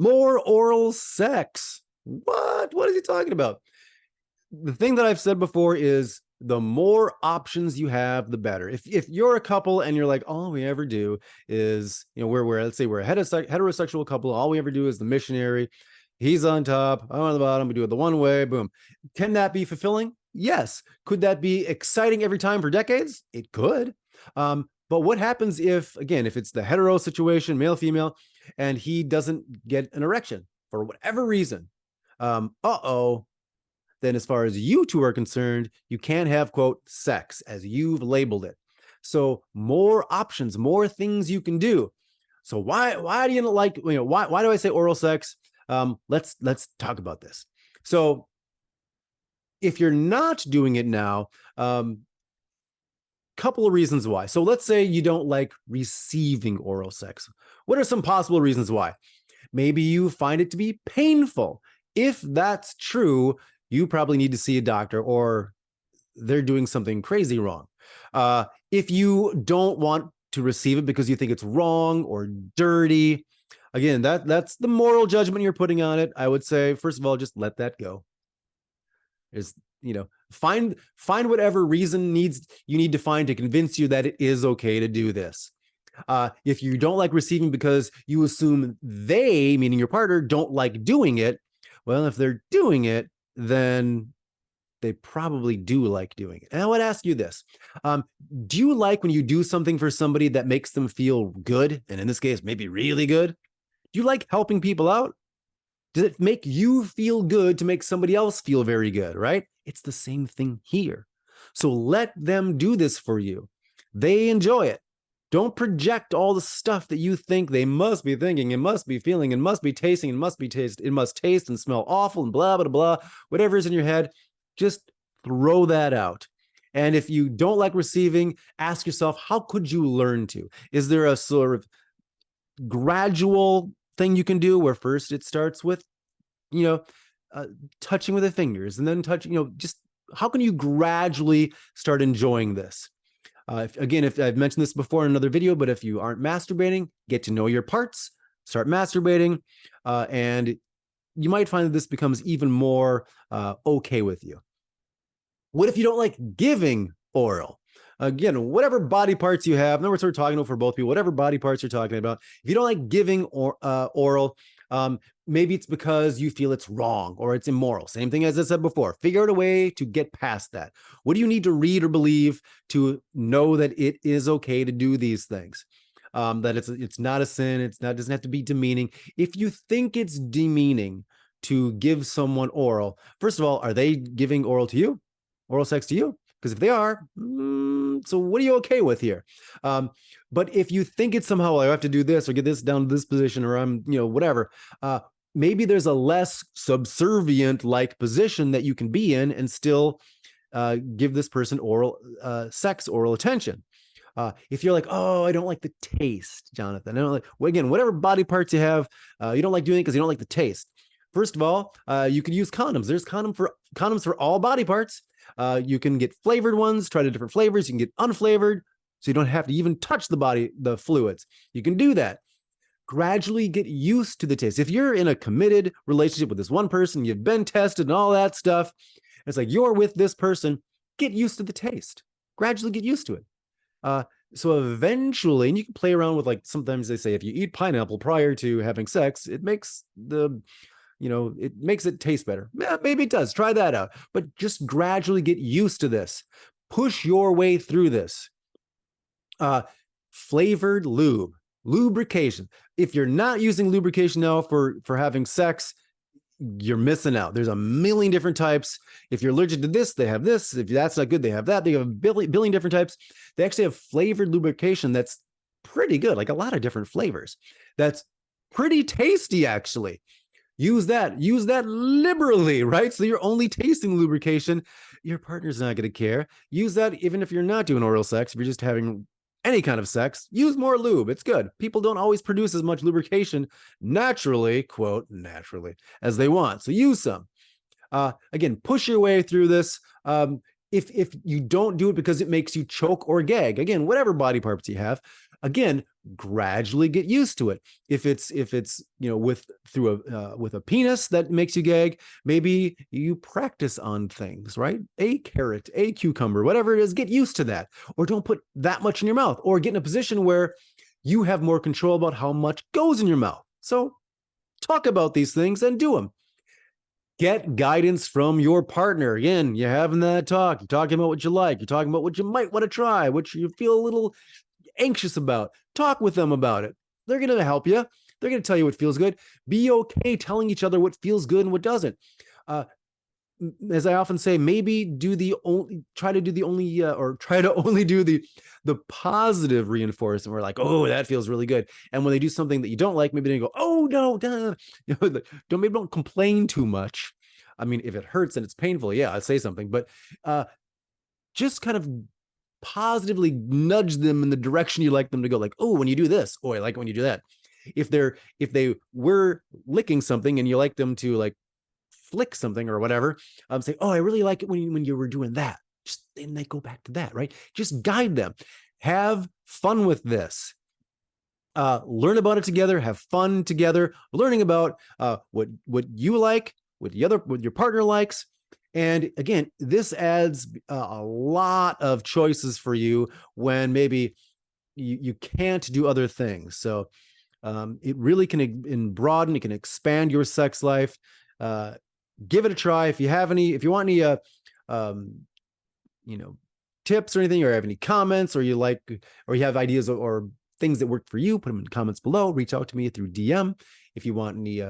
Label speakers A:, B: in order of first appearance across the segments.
A: More oral sex. What? What is he talking about? The thing that I've said before is the more options you have, the better. If you're a couple and you're like, all we ever do is, we're let's say we're a heterosexual couple, all we ever do is the missionary. He's on top, I'm on the bottom, we do it the one way, boom. Can that be fulfilling? Yes. Could that be exciting every time for decades? It could. But what happens if, again, if it's the hetero situation, male, female, and he doesn't get an erection for whatever reason? Then as far as you two are concerned, you can't have, quote, sex as you've labeled it. So more options, more things you can do. So why do you like, why do I say oral sex? Let's talk about this. So if you're not doing it now, couple of reasons why. So let's say you don't like receiving oral sex. What are some possible reasons why? Maybe you find it to be painful. If that's true, you probably need to see a doctor, or they're doing something crazy wrong. If you don't want to receive it because you think it's wrong or dirty, again, that's the moral judgment you're putting on it. I would say, first of all, just let that go. Is find whatever reason you need to find to convince you that it is okay to do this. If you don't like receiving because you assume they, meaning your partner, don't like doing it, well, if they're doing it, then they probably do like doing it. And I would ask you this. Do you like when you do something for somebody that makes them feel good? And in this case, maybe really good? Do you like helping people out? Does it make you feel good to make somebody else feel very good, right? It's the same thing here. So let them do this for you. They enjoy it. Don't project all the stuff that you think they must be thinking and must be feeling and must be tasting and must be taste. It must taste and smell awful and blah, blah, blah, whatever is in your head. Just throw that out. And if you don't like receiving, ask yourself, how could you learn to? Is there a sort of gradual thing you can do where first it starts with, touching with the fingers and then touching, just how can you gradually start enjoying this? If I've mentioned this before in another video, but if you aren't masturbating, get to know your parts, start masturbating, and you might find that this becomes even more okay with you. What if you don't like giving oral? Again, whatever body parts you have, now we're sort of talking about for both people, whatever body parts you're talking about, if you don't like giving oral, maybe it's because you feel it's wrong or it's immoral. Same thing as I said before. Figure out a way to get past that. What do you need to read or believe to know that it is okay to do these things? That it's not a sin. Doesn't have to be demeaning. If you think it's demeaning to give someone oral, first of all, are they giving oral sex to you? Because if they are, so what are you okay with here? But if you think it's somehow, I have to do this or get this down to this position, or I'm, whatever, maybe there's a less subservient like position that you can be in and still give this person oral attention. If you're like, oh, I don't like the taste, Jonathan, I don't like, well, again, whatever body parts you have, you don't like doing it because you don't like the taste. First of all, you could use condoms. There's condoms for all body parts. You can get flavored ones, try the different flavors. You can get unflavored, so you don't have to even touch the fluids. You can do that. Gradually get used to the taste. If you're in a committed relationship with this one person, you've been tested and all that stuff, it's like you're with this person, get used to the taste. Gradually get used to it. So eventually, and you can play around with, like, sometimes they say if you eat pineapple prior to having sex, it makes it makes it taste better. Yeah, maybe it does. Try that out. But just gradually get used to this. Push your way through this. Flavored lube, lubrication. If you're not using lubrication now for having sex, you're missing out. There's a million different types. If you're allergic to this, they have this. If that's not good, they have that. They have a billion different types. They actually have flavored lubrication that's pretty good, like a lot of different flavors. That's pretty tasty, actually. Use that liberally, right? So you're only tasting lubrication. Your partner's not going to care. Use that even if you're not doing oral sex. If you're just having any kind of sex, use more lube. It's good. People don't always produce as much lubrication naturally, quote, naturally, as they want. So use some. Again, push your way through this. If you don't do it because it makes you choke or gag, again, whatever body parts you have, again, gradually get used to it. If it's with a penis that makes you gag, maybe you practice on things, right? A carrot, a cucumber, whatever it is, get used to that. Or don't put that much in your mouth, or get in a position where you have more control about how much goes in your mouth. So talk about these things and do them. Get guidance from your partner. Again, you're having that talk. You're talking about what you like. You're talking about what you might want to try, which you feel a little anxious about. Talk with them about it. They're going to help you. They're going to tell you what feels good. Be okay telling each other what feels good and what doesn't. As I often say, maybe try to only do the positive reinforcement. We're like, oh, that feels really good. And when they do something that you don't like, maybe they go, oh no, don't complain too much. I mean, if it hurts and it's painful, yeah, I'd say something, but just kind of positively nudge them in the direction you like them to go. Like, oh, when you do this, oh, I like it when you do that. If they were licking something and you like them to like flick something or whatever, say, oh, I really like it when you were doing that. Just then they go back to that, right? Just guide them. Have fun with this. Learn about it together. Have fun together. Learning about what you like, what your partner likes. And again, this adds a lot of choices for you when maybe you can't do other things. So it really can broaden, it can expand your sex life. Give it a try. If you want any, tips or anything, or have any comments, or you have ideas or things that work for you, put them in the comments below. Reach out to me through DM. If you want any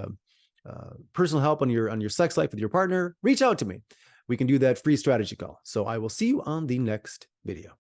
A: personal help on your sex life with your partner, reach out to me. We can do that free strategy call. So I will see you on the next video.